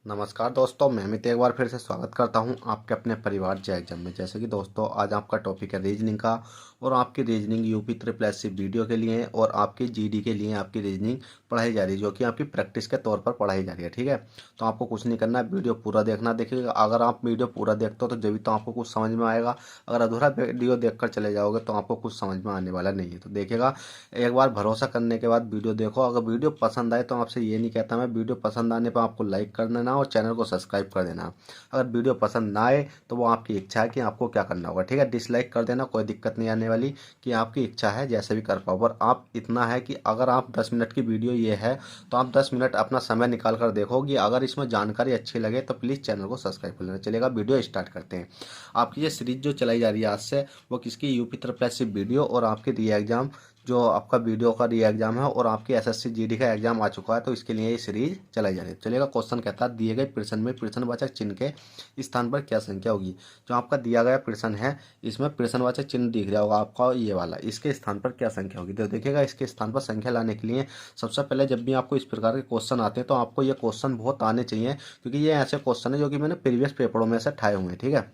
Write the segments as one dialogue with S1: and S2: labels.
S1: नमस्कार दोस्तों, मैं अमित एक बार फिर से स्वागत करता हूं आपके अपने परिवार जय एग्जाम में। जैसे कि दोस्तों आज आपका टॉपिक है रीजनिंग का और आपकी reasoning UP triple SC video के लिए और आपकी जीडी के लिए आपकी रीजनिंग पढ़ाई जा रही है, जो कि आपकी प्रैक्टिस के तौर पर पढ़ाई जा रही है। ठीक है, तो आपको कुछ नहीं करना है, वीडियो पूरा देखना। देखिएगा, अगर आप वीडियो पूरा देखते हो तो जब तो आपको कुछ समझ में आएगा। अगर अधूरा वीडियो देखकर चले जाओगे तो आपको कुछ समझ में आने वाला नहीं है। तो देखिएगा, एक बार भरोसा करने के बाद वीडियो देखो। अगर वीडियो पसंद आए तो आपसे ये नहीं कहता मैं, वीडियो पसंद आने पर आपको लाइक कर देना और चैनल को सब्सक्राइब कर देना। अगर वीडियो पसंद ना आए तो वो आपकी इच्छा है कि आपको क्या करना होगा। ठीक है, डिसलाइक कर देना, कोई दिक्कत नहीं आने वाली, कि आपकी इच्छा है जैसे भी कर पाओ। पर आप इतना है कि अगर आप 10 मिनट की वीडियो ये है तो आप 10 मिनट अपना समय निकाल कर देखोगे। अगर इसमें जानकारी अच्छी लगे तो प्लीज़ चैनल को सब्सक्राइब कर लेना। चलेगा, वीडियो स्टार्ट करते हैं। आपकी ये सीरीज जो चलाई जा रही है आज से, वो किसकी, यूपी ट्रिपल एससी वीडियो और आपके री एग्जाम, जो आपका वीडियो का री एग्जाम है और आपकी एसएससी जीडी का एग्जाम आ चुका है, तो इसके लिए ये सीरीज चलाई जा रही है। चलेगा, क्वेश्चन कहता है दिए गए प्रश्न में प्रश्नवाचक चिन्ह के स्थान पर क्या संख्या होगी। जो आपका दिया गया प्रश्न है, इसमें प्रश्नवाचक चिन्ह दिख रहा होगा आपका ये वाला, इसके स्थान पर क्या संख्या होगी। तो देखिएगा, इसके स्थान पर संख्या लाने के लिए सबसे पहले जब भी आपको इस प्रकार के क्वेश्चन आते हैं तो आपको ये क्वेश्चन बहुत आने चाहिए, क्योंकि ये ऐसे क्वेश्चन है जो कि मैंने प्रीवियस पेपरों में से ठाए हुए हैं। ठीक है,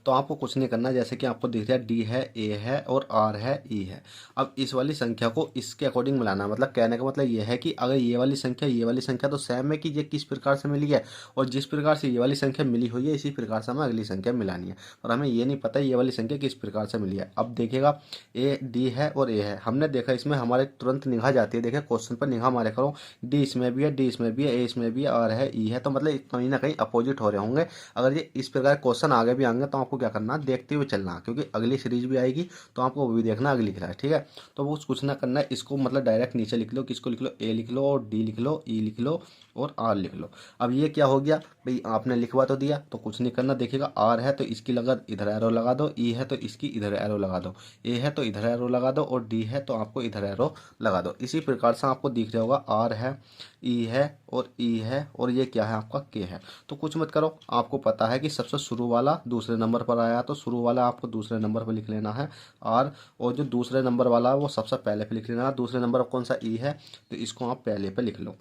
S1: तो आपको कुछ नहीं करना। जैसे कि आपको दिख रहा है डी है, ए है और आर है, ई है। अब इस वाली संख्या को इसके अकॉर्डिंग मिलाना, मतलब कहने का मतलब ये है कि अगर ये वाली संख्या तो सेम है कि ये किस प्रकार से मिली है, और जिस प्रकार से ये वाली संख्या मिली हुई है इसी प्रकार से हमें अगली संख्या मिलानी है। और हमें ये नहीं पता ये वाली संख्या किस प्रकार से मिली है। अब देखिएगा, ए डी है और ए है, हमने देखा इसमें हमारे तुरंत निगाह जाती है। देखिए क्वेश्चन पर निगाह मारे करो, डी इसमें भी है, डी इसमें भी है, ए इसमें भी है, आर है, ई है, तो मतलब कहीं ना कहीं अपोजिट हो रहे होंगे। अगर ये इस प्रकार क्वेश्चन आगे भी आएंगे तो आपको क्या करना, देखते हुए चलना, क्योंकि अगली सीरीज भी आएगी तो आपको वो भी देखना अगली क्लास। ठीक है, तो वो कुछ ना करना है, इसको मतलब डायरेक्ट नीचे लिख लो। किसको लिख लो, ए लिख लो और डी लिख लो, ई लिख लो और आर लिख लो। अब ये क्या हो गया भाई, आपने लिखवा तो दिया, तो कुछ नहीं करना। देखिएगा, आर है तो इसकी लगा इधर एरो लगा दो, ई है तो इसकी इधर एरो लगा दो, ए है तो इधर एरो लगा दो और डी है तो आपको इधर एरो लगा दो। इसी प्रकार से आपको दिख रहा होगा आर है, ई है और ई है और ये क्या है आपका के है। तो कुछ मत करो, आपको पता है कि सबसे शुरू वाला दूसरे नंबर पर आया, तो शुरू वाला आपको दूसरे नंबर पर लिख लेना है आर, और जो दूसरे नंबर वाला है वो सबसे पहले पे लिख लेना है। दूसरे नंबर पर कौन सा ई है, तो इसको आप पहले पे लिख लो।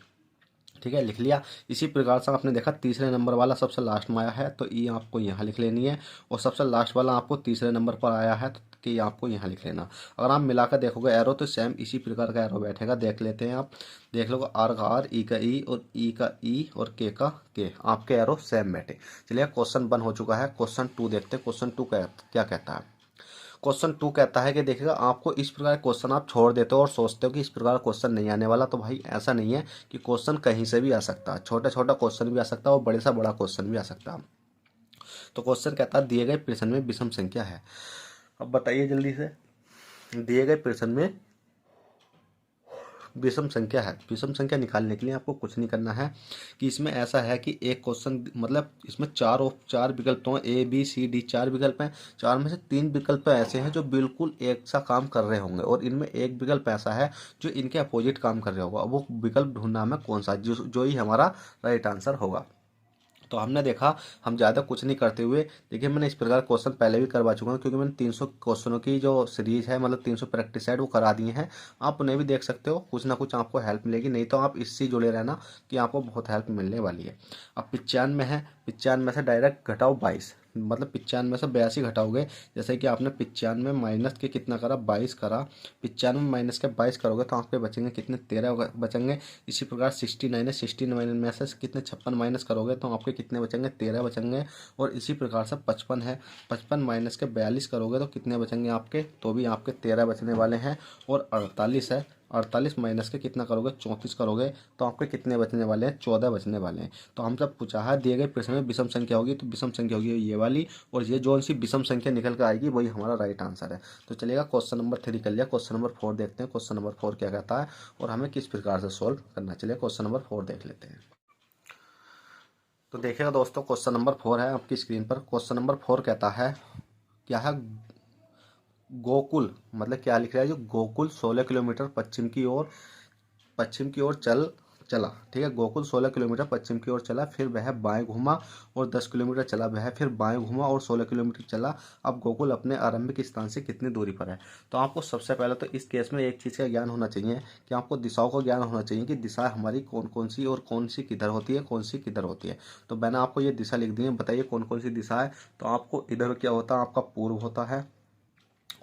S1: ठीक है, लिख लिया। इसी प्रकार से आपने देखा तीसरे नंबर वाला सबसे लास्ट में आया है तो ई आपको यहाँ लिख लेनी है, और सबसे लास्ट वाला आपको तीसरे नंबर पर आया है तो कि आपको यहाँ लिख लेना। अगर आप मिलाकर देखोगे एरो तो सेम इसी प्रकार का एरो बैठेगा। देख लेते हैं, आप देख लो, आर का आर, ई का ई और ई का ई और के का के, आपके एरो सेम बैठे। चलिए, क्वेश्चन 1 हो चुका है। क्वेश्चन 2 देखते हैं। क्वेश्चन 2 क्या कहता है। क्वेश्चन 2 कहता है कि देखिएगा, आपको इस प्रकार क्वेश्चन आप छोड़ देते हो और सोचते हो कि इस प्रकार क्वेश्चन नहीं आने वाला, तो भाई ऐसा नहीं है कि क्वेश्चन कहीं से भी आ सकता है। छोटा छोटा क्वेश्चन भी आ सकता है और बड़े से बड़ा क्वेश्चन भी आ सकता है। तो क्वेश्चन कहता है दिए गए प्रश्न में विषम संख्या है। अब बताइए जल्दी से, दिए गए प्रश्न में विषम संख्या है। विषम संख्या निकालने के लिए आपको कुछ नहीं करना है, कि इसमें ऐसा है कि एक क्वेश्चन, मतलब इसमें चार विकल्प तो ए बी सी डी, 4 विकल्प हैं। 4 में से 3 विकल्प ऐसे हैं जो बिल्कुल एक सा काम कर रहे होंगे, और इनमें एक विकल्प ऐसा है जो इनके अपोजिट काम कर रहा होगा। वो विकल्प ढूंढना हमें कौन सा, जो ही हमारा राइट आंसर होगा। तो हमने देखा, हम ज़्यादा कुछ नहीं करते हुए, देखिए मैंने इस प्रकार क्वेश्चन पहले भी करवा चुका हूँ, क्योंकि मैंने 300 क्वेश्चनों की जो सीरीज है, मतलब 300 प्रैक्टिस सेट वो करा दिए हैं। आप उन्हें भी देख सकते हो, कुछ ना कुछ आपको हेल्प मिलेगी। नहीं तो आप इससे जुड़े रहना, कि आपको बहुत हेल्प मिलने वाली है। अब 95 है, 95 से डायरेक्ट घटाओ 22, मतलब 95 से 82 घटाओगे। जैसे कि आपने 95 माइनस के कितना करा, 22 करा। 95 माइनस के 22 करोगे तो आपके बचेंगे कितने, 13 बचेंगे। इसी प्रकार 69 है, 69 में से कितने 56 माइनस करोगे तो आपके कितने बचेंगे, 13 बचेंगे। और इसी प्रकार से 55 है, 55 माइनस के 42 करोगे तो कितने बचेंगे आपके, तो भी आपके 13 बचने वाले हैं। और 48 है, 48 माइनस के कितना करोगे, 34 करोगे तो आपके कितने बचने वाले हैं, 14 बचने वाले हैं। तो हम सब पूछा है दिए गए प्रश्न में विषम संख्या होगी, तो विषम संख्या होगी ये वाली, और ये जो सी विषम संख्या निकल कर आएगी वही हमारा राइट आंसर है। तो चलिएगा, क्वेश्चन नंबर 3 कर लिया। क्वेश्चन नंबर 4 देखते हैं। क्वेश्चन नंबर 4 क्या कहता है और हमें किस प्रकार से सॉल्व करना। चलिए क्वेश्चन नंबर 4 देख लेते हैं। तो देखिएगा दोस्तों, क्वेश्चन नंबर 4 है आपकी स्क्रीन पर। क्वेश्चन नंबर 4 कहता है, क्या है, गोकुल, मतलब क्या लिख रहा है, जो गोकुल 16 किलोमीटर पश्चिम की ओर चला, ठीक है, गोकुल 16 किलोमीटर पश्चिम की ओर चला, फिर वह बाएं घूमा और 10 किलोमीटर चला, वह फिर बाएं घूमा और 16 किलोमीटर चला। अब गोकुल अपने आरंभिक स्थान से कितनी दूरी पर है? तो आपको सबसे पहले तो इस केस में एक चीज़ का ज्ञान होना चाहिए कि आपको दिशाओं का ज्ञान होना चाहिए कि दिशा हमारी कौन कौन सी और कौन सी किधर होती है, कौन सी किधर होती है। तो मैंने आपको ये दिशा लिख दी है, बताइए कौन कौन सी दिशा है। तो आपको इधर क्या होता है, आपका पूर्व होता है,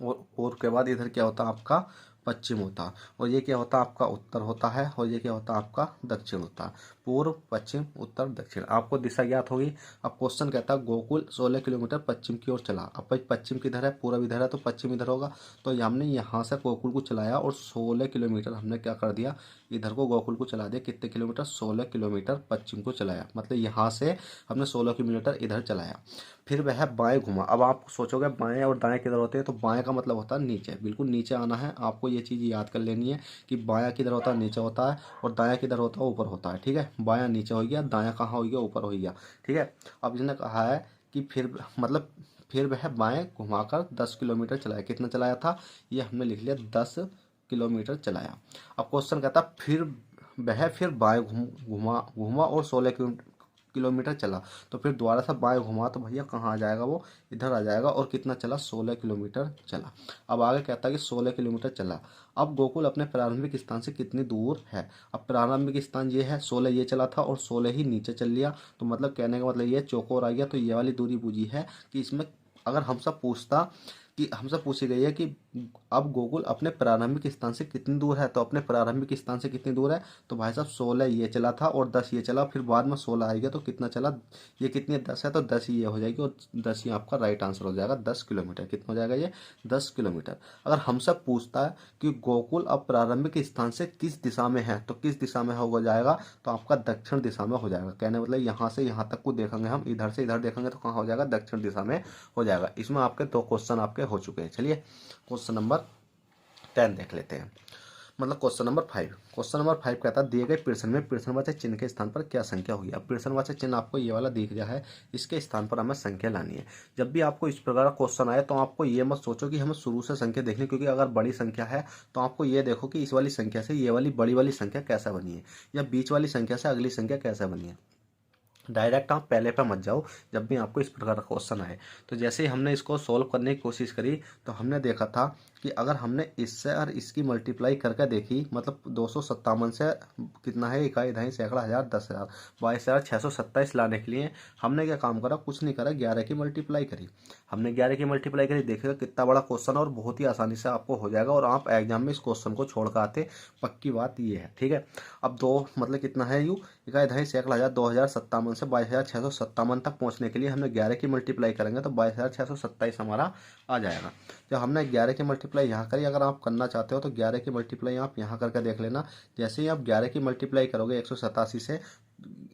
S1: और पूर्व के बाद इधर क्या होता है, आपका पश्चिम होता है, और ये क्या होता है, आपका उत्तर होता है, और ये क्या होता है, आपका दक्षिण होता है। पूर्व, पश्चिम, उत्तर, दक्षिण, आपको दिशा ज्ञात होगी। अब क्वेश्चन कहता है गोकुल 16 किलोमीटर पश्चिम की ओर चला। अब भाई पश्चिम किधर है, पूर्व इधर है, तो पश्चिम इधर होगा। तो हमने यहाँ से गोकुल को चलाया और 16 किलोमीटर हमने क्या कर दिया, इधर को गोकुल को चला दिया। कितने किलोमीटर, 16 किलोमीटर पश्चिम को चलाया, मतलब यहाँ से हमने 16 किलोमीटर इधर चलाया। फिर वह बाएं घुमा। अब आप सोचोगे बाएं और दाएं किधर होते हैं, तो बाएं का मतलब होता है नीचे, बिल्कुल नीचे आना है। आपको ये चीज़ याद कर लेनी है कि बायां किधर होता है, नीचे होता है, और दायां किधर होता है, ऊपर होता है, ठीक है। बायां नीचे हो गया, दायां कहाँ हो गया, ऊपर हो गया, ठीक है। अब इसने कहा है कि फिर मतलब फिर वह बाएं घुमाकर 10 किलोमीटर चलाया। कितना चलाया था, ये हमने लिख लिया 10 किलोमीटर चलाया। अब क्वेश्चन कहता फिर बाएं घुमा घुमा और 16 किलोमीटर चला। तो फिर दोबारा से बाएं घुमा, तो भैया कहाँ आ जाएगा, वो इधर आ जाएगा। और कितना चला, 16 किलोमीटर चला। अब आगे कहता है कि 16 किलोमीटर चला। अब गोकुल अपने प्रारंभिक स्थान से कितनी दूर है? अब प्रारंभिक स्थान ये है, 16 ये चला था और 16 ही नीचे चल लिया। तो मतलब कहने का मतलब ये चौकोर आ गया। तो ये वाली दूरी पूछी है कि इसमें अगर हमसे पूछता कि हमसे पूछी गई है कि अब गोकुल अपने प्रारंभिक स्थान से कितनी दूर है, तो अपने प्रारंभिक स्थान से कितनी दूर है, तो भाई साहब 16 ये चला था और 10 ये चला, फिर बाद में 16 आएगा, तो कितना चला, ये कितनी है, 10 है, तो 10 ही ये हो जाएगी, और 10 ही आपका राइट आंसर हो जाएगा। 10 किलोमीटर कितना हो जाएगा, ये 10 किलोमीटर। अगर हमसे पूछता है कि गोकुल अब प्रारंभिक स्थान से किस दिशा में है, तो किस दिशा में हो जाएगा, तो आपका दक्षिण दिशा में हो जाएगा। कहने मतलब यहाँ से यहाँ तक को देखेंगे हम, इधर से इधर देखेंगे तो कहाँ हो जाएगा, दक्षिण दिशा में हो जाएगा। इसमें आपके 2 क्वेश्चन आपके हो चुके हैं। चलिए क्वेश्चन नंबर 10 देख लेते हैं, मतलब क्वेश्चन नंबर 5। क्वेश्चन नंबर 5 कहता है दिए गए प्रश्न में प्रश्नवाचक चिन्ह के स्थान पर क्या संख्या होगी। अब प्रश्नवाचक चिन्ह आपको ये वाला दिख रहा है, इसके स्थान पर हमें संख्या लानी है। जब भी आपको इस प्रकार का क्वेश्चन आए तो आपको ये मत सोचो कि हमें शुरू से संख्या देखनी, क्योंकि अगर बड़ी संख्या है तो आपको ये देखो कि इस वाली संख्या से ये वाली बड़ी वाली संख्या कैसा बनी है, या बीच वाली संख्या से अगली संख्या कैसा बनी है। डायरेक्ट आप पहले पे मत जाओ जब भी आपको इस प्रकार का क्वेश्चन आए। तो जैसे ही हमने इसको सॉल्व करने की कोशिश करी, तो हमने देखा था कि अगर हमने इससे और इसकी मल्टीप्लाई करके देखी, मतलब 257 से कितना है, इकाई, दहाई, सैकड़ा, हज़ार, 10,000, 22,627 लाने के लिए हमने क्या काम करा, कुछ नहीं करा, 11 की मल्टीप्लाई करी। हमने 11 की मल्टीप्लाई करी, देखिएगा कितना बड़ा क्वेश्चन, और बहुत ही आसानी से आपको हो जाएगा, और आप एग्जाम में इस क्वेश्चन को छोड़ कर आते, पक्की बात ये है, ठीक है। अब दो मतलब कितना है, यू इकाई, दहाई, सैकड़ा, हज़ार, 2,057 से 22,657 तक पहुंचने के लिए हमने 11 की मल्टीप्लाई करेंगे, तो 22,627 हमारा आ जाएगा। जब हमने 11 की मल्टीप्लाई यहाँ करी, अगर आप करना चाहते हो तो 11 की मल्टीप्लाई आप यहाँ करके देख लेना। जैसे ही आप 11 की मल्टीप्लाई करोगे 187 से,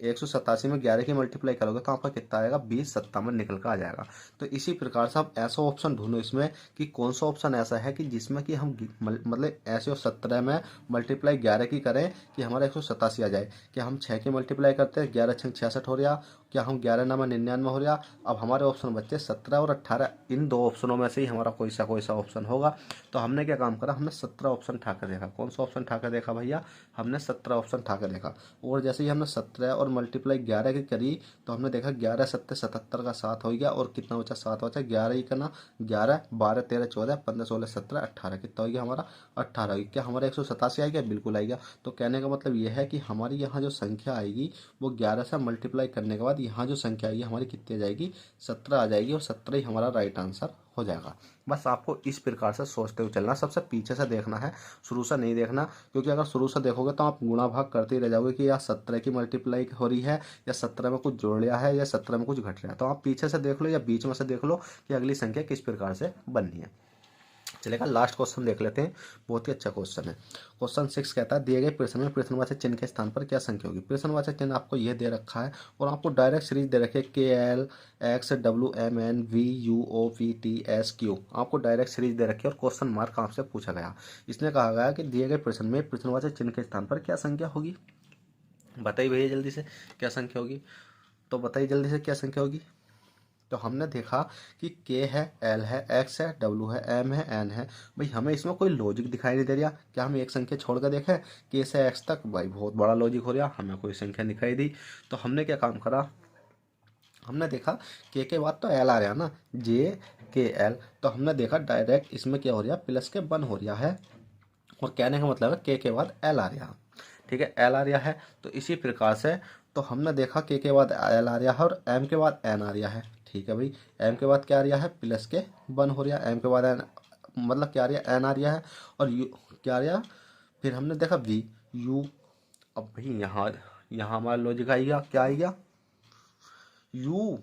S1: 187 में 11 की मल्टीप्लाई करोगे तो आपका कितना आएगा, 2057 निकल कर आ जाएगा। तो इसी प्रकार से आप ऐसा ऑप्शन ढूंढो इसमें कि कौन सा ऑप्शन ऐसा है कि जिसमें कि हम मतलब ऐसे 17 में मल्टीप्लाई 11 की करें कि हमारा 187 आ जाए। क्या हम 6 की मल्टीप्लाई करते हैं, 11 6 66 हो रहा, क्या हम 11 9 99 हो रहा। अब हमारे ऑप्शन बच्चे 17 और 18, इन 2 ऑप्शनों में से ही हमारा कोई सा ऑप्शन होगा। तो हमने क्या काम करा, हमने 17 ऑप्शन उठा कर देखा। कौन सा ऑप्शन उठा कर देखा भैया, हमने 17 ऑप्शन उठा कर देखा। और जैसे ही हमने 17 और मल्टीप्लाई 11 की करी, तो हमने देखा 11 7 77 का 7 हो गया, और कितना बचा, 7 बचा। 11 ही करना, 11 12 13 14 15 16 17 18, कितना हो गया हमारा, 18 हो गया। क्या हमारा 187 आएगा, बिल्कुल आएगा। तो कहने का मतलब यह है कि हमारी यहाँ जो संख्या आएगी वो 11 से मल्टीप्लाई करने के बाद यहाँ जो संख्या आएगी हमारी कितनी आ जाएगी, 17 आ जाएगी, और 17 ही हमारा राइट आंसर हो जाएगा। बस आपको इस प्रकार से सोचते हुए चलना, सबसे पीछे से देखना है, शुरू से नहीं देखना। क्योंकि अगर शुरू से देखोगे तो आप गुणा भाग करते ही रह जाओगे कि यार 17 की मल्टीप्लाई हो रही है, या 17 में कुछ जोड़ लिया है, या 17 में कुछ घट रहा है। तो आप पीछे से देख लो या बीच में से देख लो कि अगली संख्या किस प्रकार से बननी है। चलेगा, लास्ट क्वेश्चन देख लेते हैं, बहुत ही अच्छा क्वेश्चन है। क्वेश्चन 6 कहता है दिए गए प्रश्न में प्रश्नवाचक चिन्ह के स्थान पर क्या संख्या होगी। प्रश्नवाचक चिन्ह आपको यह दे रखा है, और आपको डायरेक्ट सीरीज दे रखी है KL XWMN VUOVTSQ, आपको डायरेक्ट सीरीज दे रखी है, और क्वेश्चन मार्क आपसे पूछा गया। इसने कहा गया कि दिए गए प्रश्न में प्रश्नवाचक चिन्ह के स्थान पर क्या संख्या होगी। बताइए भैया जल्दी से क्या संख्या होगी, तो बताइए जल्दी से क्या संख्या होगी। तो हमने देखा कि के है, एल है, एक्स है, डब्ल्यू है, एम है, एन है। भाई हमें इसमें कोई लॉजिक दिखाई नहीं दे रहा। क्या हम एक संख्या छोड़ कर देखें? के से एक्स तक भाई बहुत बड़ा लॉजिक हो रहा, हमें कोई संख्या दिखाई दी। तो हमने क्या काम करा, हमने देखा के बाद तो एल आ रहा ना, जे के एल। तो हमने देखा डायरेक्ट इसमें क्या हो रहा है, प्लस के वन हो रहा है। और कहने का मतलब है के बाद एल आ रहा, ठीक है, एल आ रहा है। तो इसी प्रकार से तो हमने देखा के बाद एल आ रहा है और एम के बाद एन आ रहा है, ठीक है भाई। एम के बाद क्या आ रहा है, प्लस के वन हो रहा है। एम के बाद एन मतलब क्या आ रहा है, एन आ रहा है। और यू क्या आ रहा है, फिर हमने देखा वी यू। अब भाई यहाँ यहाँ हमारा लॉजिक आएगा, क्या आएगा, यू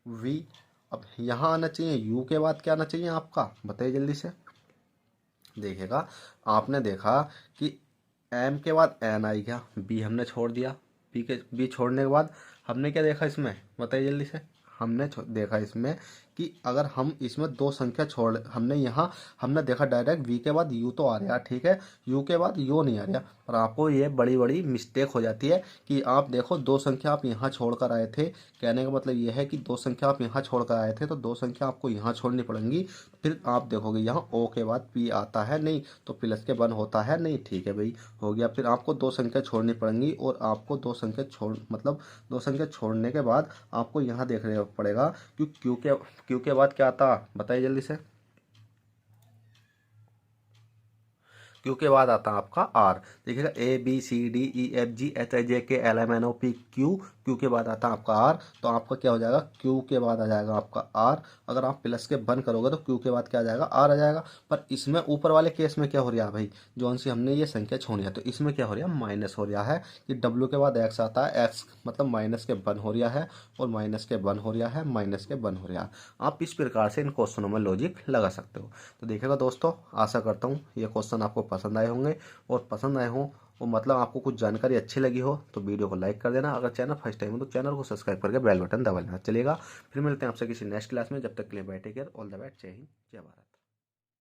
S1: वी। अब यहाँ आना चाहिए, यू के बाद क्या आना चाहिए आपका, बताइए जल्दी से। देखिएगा, आपने देखा कि एम के बाद एन आई गया, बी हमने छोड़ दिया। बी छोड़ने के बाद हमने क्या देखा इसमें, बताइए जल्दी से। हमने देखा इसमें कि अगर हम इसमें दो संख्या छोड़, हमने यहाँ हमने देखा डायरेक्ट वी के बाद यू तो आ रहा, ठीक है, यू के बाद यू नहीं आ रहा। पर आपको ये बड़ी बड़ी मिस्टेक हो जाती है कि आप देखो दो संख्या आप यहाँ छोड़ कर आए थे। कहने का मतलब ये है कि दो संख्या आप यहाँ छोड़ कर आए थे, तो दो संख्या आपको यहाँ छोड़नी पड़ेंगी। फिर आप देखोगे यहाँ ओ के बाद पी आता है नहीं, तो प्लस के वन होता है नहीं, ठीक है भाई, हो गया। फिर आपको दो संख्या छोड़नी पड़ेंगी और आपको दो संख्या छोड़ मतलब दो संख्या छोड़ने के बाद आपको यहाँ देखना पड़ेगा कि क्यू के बाद क्या आता, बताइए जल्दी से। क्यू के बाद आता है आपका आर। देखिएगा A B C D E F G H I J K L M N O P Q. Q के बाद आता है आपका आर। तो आपका क्या हो जाएगा, क्यू के बाद आ जाएगा आपका आर। अगर आप प्लस के बंद करोगे तो क्यू के बाद क्या आ जाएगा, आर आ जाएगा। पर इसमें ऊपर वाले केस में क्या हो रहा है भाई, जो सी हमने ये संख्या छोड़ी है, तो इसमें क्या हो रहा है, माइनस हो रहा है कि डब्ल्यू के बाद एक्स आता है, एक्स मतलब माइनस के वन हो रहा है, और माइनस के वन हो रहा है, माइनस के वन हो रहा है। आप इस प्रकार से इन क्वेश्चनों में लॉजिक लगा सकते हो। तो देखिएगा दोस्तों, आशा करता हूँ ये क्वेश्चन आपको पसंद आए होंगे, और पसंद आए हों और मतलब आपको कुछ जानकारी अच्छी लगी हो तो वीडियो को लाइक कर देना। अगर चैनल फर्स्ट टाइम हो तो चैनल को सब्सक्राइब करके बेल बटन दबा लेना। चलेगा, फिर मिलते हैं आपसे किसी नेक्स्ट क्लास में। जब तक के लिए bye, take care, all the best, जय हिंद, जय भारत।